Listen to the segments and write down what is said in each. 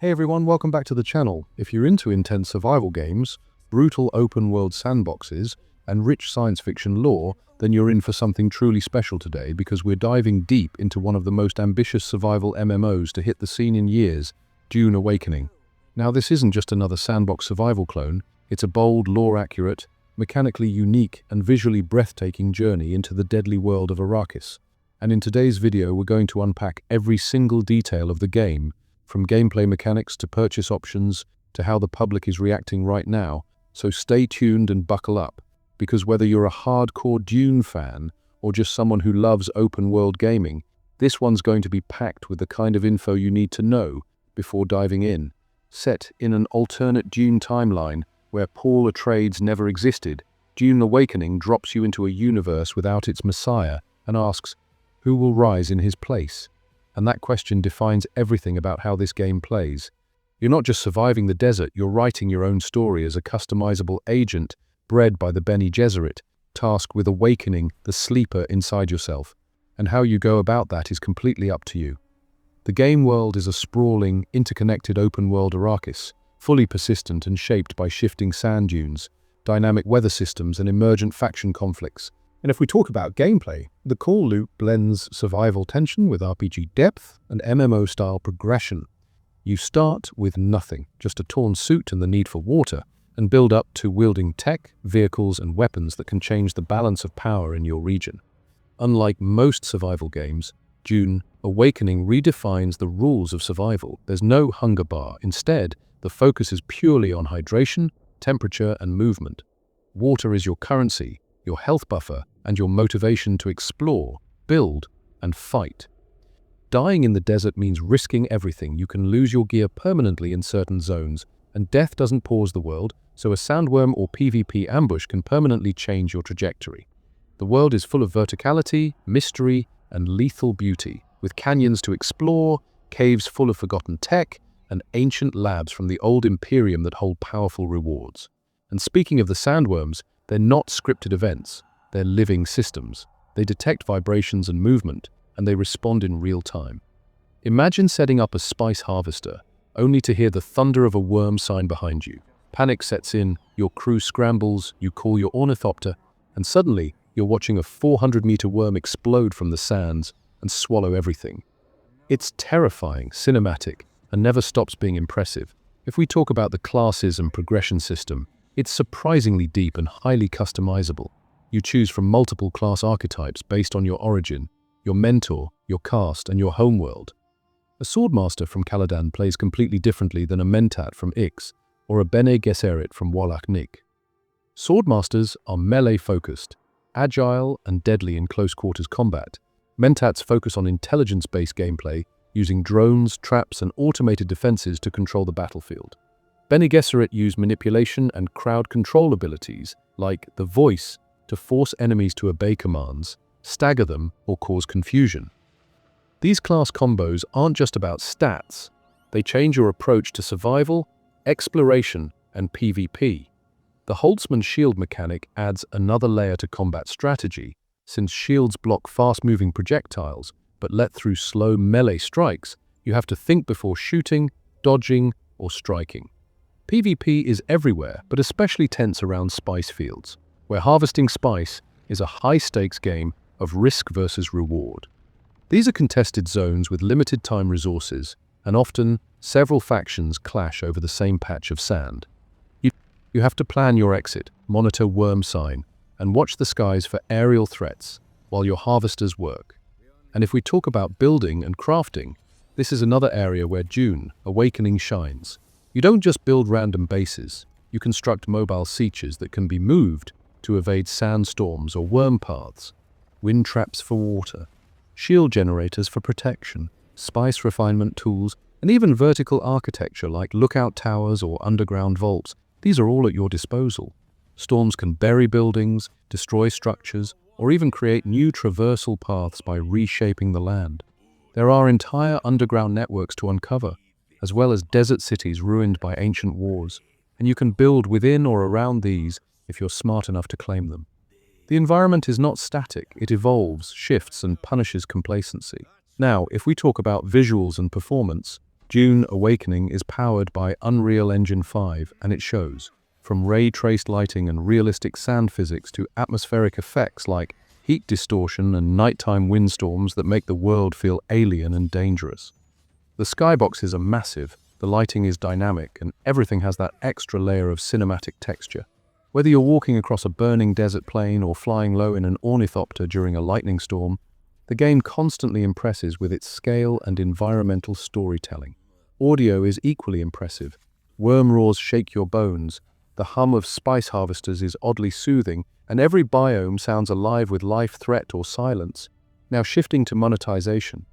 Hey everyone, welcome back to the channel. If you're into intense survival games, brutal open-world sandboxes, and rich science fiction lore, then you're in for something truly special today because we're diving deep into one of the most ambitious survival MMOs to hit the scene in years, Dune Awakening. Now this isn't just another sandbox survival clone, it's a bold, lore-accurate, mechanically unique, and visually breathtaking journey into the deadly world of Arrakis. And in today's video, we're going to unpack every single detail of the game, from gameplay mechanics to purchase options to how the public is reacting right now. So stay tuned and buckle up, because whether you're a hardcore Dune fan or just someone who loves open-world gaming, this one's going to be packed with the kind of info you need to know before diving in. Set in an alternate Dune timeline where Paul Atreides never existed, Dune Awakening drops you into a universe without its messiah and asks, who will rise in his place? And that question defines everything about how this game plays. You're not just surviving the desert, you're writing your own story as a customizable agent bred by the Bene Gesserit, tasked with awakening the sleeper inside yourself. And how you go about that is completely up to you. The game world is a sprawling, interconnected open-world Arrakis, fully persistent and shaped by shifting sand dunes, dynamic weather systems, and emergent faction conflicts. And if we talk about gameplay, the core loop blends survival tension with RPG depth and MMO-style progression. You start with nothing, just a torn suit and the need for water, and build up to wielding tech, vehicles, and weapons that can change the balance of power in your region. Unlike most survival games, Dune Awakening redefines the rules of survival. There's no hunger bar. Instead, the focus is purely on hydration, temperature, and movement. Water is your currency, your health buffer, and your motivation to explore, build, and fight. Dying in the desert means risking everything. You can lose your gear permanently in certain zones, and death doesn't pause the world, so a sandworm or PvP ambush can permanently change your trajectory. The world is full of verticality, mystery, and lethal beauty, with canyons to explore, caves full of forgotten tech, and ancient labs from the old Imperium that hold powerful rewards. And speaking of the sandworms, they're not scripted events, they're living systems. They detect vibrations and movement, and they respond in real time. Imagine setting up a spice harvester, only to hear the thunder of a worm sign behind you. Panic sets in, your crew scrambles, you call your ornithopter, and suddenly you're watching a 400-meter worm explode from the sands and swallow everything. It's terrifying, cinematic, and never stops being impressive. If we talk about the classes and progression system, it's surprisingly deep and highly customizable. You choose from multiple class archetypes based on your origin, your mentor, your caste, and your homeworld. A Swordmaster from Caladan plays completely differently than a Mentat from Ix or a Bene Gesserit from Wallach Nick. Swordmasters are melee-focused, agile and deadly in close-quarters combat. Mentats focus on intelligence-based gameplay, using drones, traps, and automated defenses to control the battlefield. Bene Gesserit use manipulation and crowd control abilities, like the Voice, to force enemies to obey commands, stagger them, or cause confusion. These class combos aren't just about stats. They change your approach to survival, exploration, and PvP. The Holtzman shield mechanic adds another layer to combat strategy, since shields block fast-moving projectiles, but let through slow melee strikes. You have to think before shooting, dodging, or striking. PvP is everywhere, but especially tense around spice fields, where harvesting spice is a high-stakes game of risk versus reward. These are contested zones with limited time resources, and often several factions clash over the same patch of sand. You have to plan your exit, monitor worm sign, and watch the skies for aerial threats while your harvesters work. And if we talk about building and crafting, this is another area where Dune Awakening shines. You don't just build random bases, you construct mobile sieges that can be moved to evade sandstorms or worm paths, wind traps for water, shield generators for protection, spice refinement tools, and even vertical architecture like lookout towers or underground vaults. These are all at your disposal. Storms can bury buildings, destroy structures, or even create new traversal paths by reshaping the land. There are entire underground networks to uncover, as well as desert cities ruined by ancient wars, and you can build within or around these if you're smart enough to claim them. The environment is not static, it evolves, shifts, and punishes complacency. Now, if we talk about visuals and performance, Dune Awakening is powered by Unreal Engine 5, and it shows. From ray-traced lighting and realistic sand physics to atmospheric effects like heat distortion and nighttime windstorms that make the world feel alien and dangerous. The skyboxes are massive, the lighting is dynamic, and everything has that extra layer of cinematic texture. Whether you're walking across a burning desert plain or flying low in an ornithopter during a lightning storm, the game constantly impresses with its scale and environmental storytelling. Audio is equally impressive. Worm roars shake your bones, the hum of spice harvesters is oddly soothing, and every biome sounds alive with life, threat, or silence. Now shifting to monetization.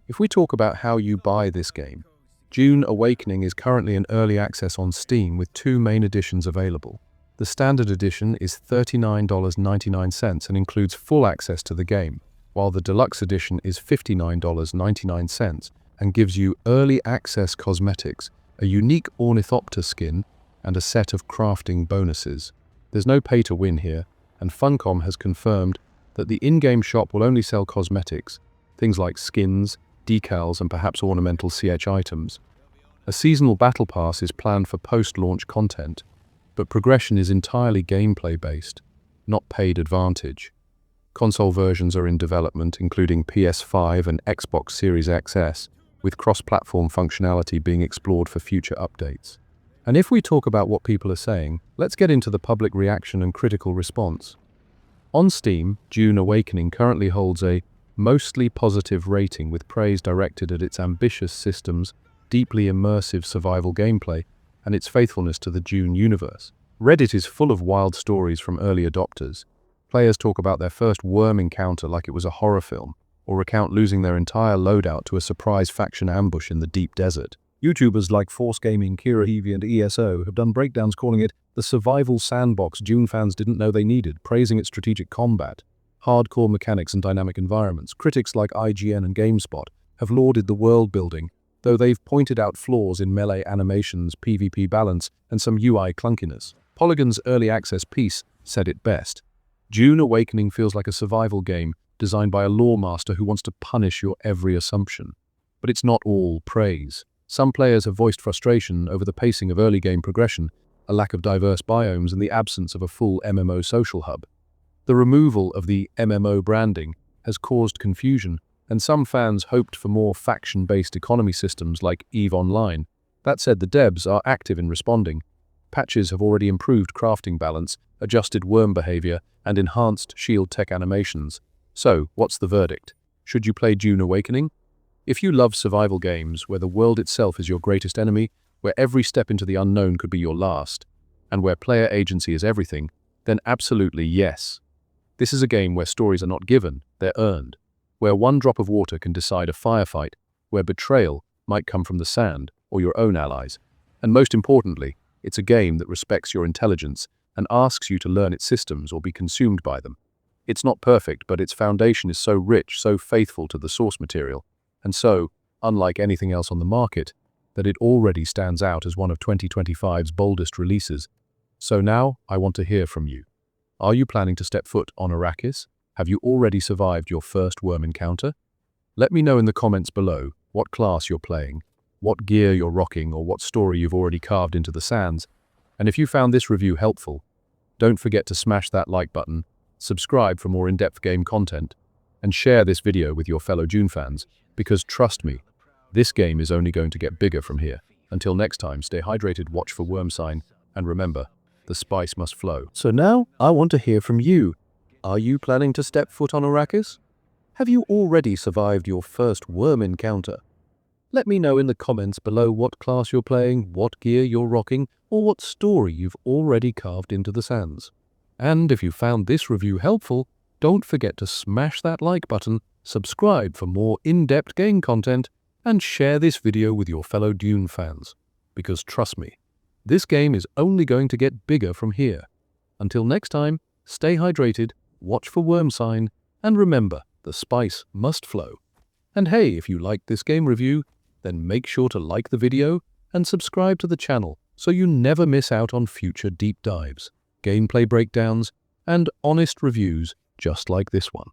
If we talk about how you buy this game, Dune Awakening is currently in early access on Steam with two main editions available. The standard edition is $39.99 and includes full access to the game, while the deluxe edition is $59.99 and gives you early access cosmetics, a unique ornithopter skin, and a set of crafting bonuses. There's no pay to win here, and Funcom has confirmed that the in-game shop will only sell cosmetics, things like skins, decals, and perhaps ornamental CH items. A seasonal battle pass is planned for post-launch content, but progression is entirely gameplay-based, not paid advantage. Console versions are in development, including PS5 and Xbox Series XS, with cross-platform functionality being explored for future updates. And if we talk about what people are saying, let's get into the public reaction and critical response. On Steam, Dune Awakening currently holds a mostly positive rating with praise directed at its ambitious systems, deeply immersive survival gameplay, and its faithfulness to the Dune universe. Reddit is full of wild stories from early adopters. Players talk about their first worm encounter like it was a horror film, or recount losing their entire loadout to a surprise faction ambush in the deep desert. YouTubers like Force Gaming, Kira Heavy, and ESO have done breakdowns calling it the survival sandbox Dune fans didn't know they needed, praising its strategic combat, hardcore mechanics, and dynamic environments. Critics like IGN and GameSpot have lauded the world building, though they've pointed out flaws in melee animations, PvP balance, and some UI clunkiness. Polygon's early access piece said it best. Dune Awakening feels like a survival game designed by a lore master who wants to punish your every assumption. But it's not all praise. Some players have voiced frustration over the pacing of early game progression, a lack of diverse biomes, and the absence of a full MMO social hub. The removal of the MMO branding has caused confusion, and some fans hoped for more faction-based economy systems like EVE Online. That said, the devs are active in responding. Patches have already improved crafting balance, adjusted worm behavior, and enhanced shield tech animations. So, what's the verdict? Should you play Dune Awakening? If you love survival games where the world itself is your greatest enemy, where every step into the unknown could be your last, and where player agency is everything, then absolutely yes. This is a game where stories are not given, they're earned, where one drop of water can decide a firefight, where betrayal might come from the sand or your own allies. And most importantly, it's a game that respects your intelligence and asks you to learn its systems or be consumed by them. It's not perfect, but its foundation is so rich, so faithful to the source material, and so, unlike anything else on the market, that it already stands out as one of 2025's boldest releases. So now, I want to hear from you. Are you planning to step foot on Arrakis? Have you already survived your first worm encounter? Let me know in the comments below what class you're playing, what gear you're rocking, or what story you've already carved into the sands. And if you found this review helpful, don't forget to smash that like button, subscribe for more in-depth game content, and share this video with your fellow Dune fans, because trust me, this game is only going to get bigger from here. Until next time, stay hydrated, watch for worm sign, and remember, the spice must flow. So now, I want to hear from you. Are you planning to step foot on Arrakis? Have you already survived your first worm encounter? Let me know in the comments below what class you're playing, what gear you're rocking, or what story you've already carved into the sands. And if you found this review helpful, don't forget to smash that like button, subscribe for more in-depth game content, and share this video with your fellow Dune fans. Because trust me, this game is only going to get bigger from here. Until next time, stay hydrated, watch for worm sign, and remember, the spice must flow. And hey, if you liked this game review, then make sure to like the video and subscribe to the channel so you never miss out on future deep dives, gameplay breakdowns, and honest reviews just like this one.